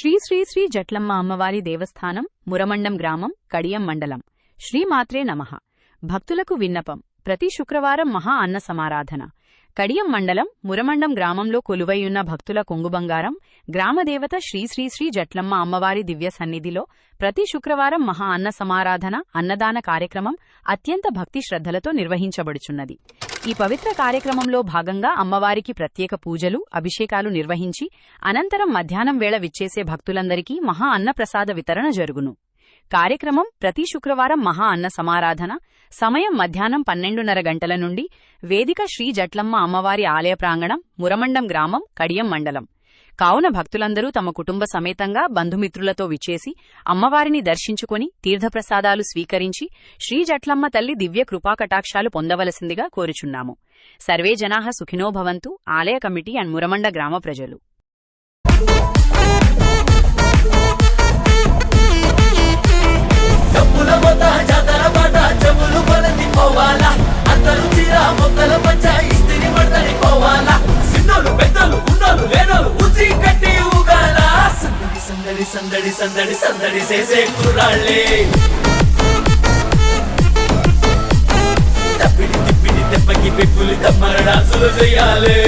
శ్రీ శ్రీ శ్రీ జట్లమ్మ అమ్మవారి దేవస్థానం మురమండం గ్రామం కడియం మండలం. శ్రీమాత్రే నమః. భక్తులకు విన్నపం. ప్రతి శుక్రవారం మహా అన్న సమారాధన. కడియం మండలం మురమండం గ్రామంలో కొలువైయున్న భక్తుల కొంగుబంగారం గ్రామదేవత శ్రీ శ్రీ శ్రీ జట్లమ్మ అమ్మవారి దివ్య సన్నిధిలో ప్రతి శుక్రవారం మహా అన్న సమారాధన అన్నదాన కార్యక్రమం అత్యంత భక్తి శ్రద్ధలతో నిర్వహించబడుచున్నది. ఈ పవిత్ర కార్యక్రమంలో భాగంగా అమ్మవారికి ప్రత్యేక పూజలు అభిషేకాలు నిర్వహించి అనంతరం మధ్యాహ్నం వేళ విచ్చేసే భక్తులందరికీ మహా అన్న ప్రసాద వితరణ జరుగును. కార్యక్రమం ప్రతి శుక్రవారం మహా అన్న సమారాధన సమయం మధ్యాహ్నం 12:30 గంటల నుండి వేదిక శ్రీ జట్లమ్మ అమ్మవారి ఆలయ ప్రాంగణం మురమండం గ్రామం కడియం మండలం. కావున భక్తులందరూ తమ కుటుంబ సమేతంగా బంధుమిత్రులతో విచ్చేసి అమ్మవారిని దర్శించుకుని తీర్థప్రసాదాలు స్వీకరించి శ్రీ జట్లమ్మ తల్లి దివ్య కృపాకటాక్షాలు పొందవలసిందిగా కోరుచున్నాము. సర్వే జనాః సుఖినో భవంతు. ఆలయ కమిటీ అండ్ మురమండ గ్రామ ప్రజలు. సందడి సందడి సందడి చేసే కుర్రాళ్ళే తప్పిడి తిప్పిడి దెబ్బకి పెక్కులు దమ్మర డాన్సులు చెయ్యాలి.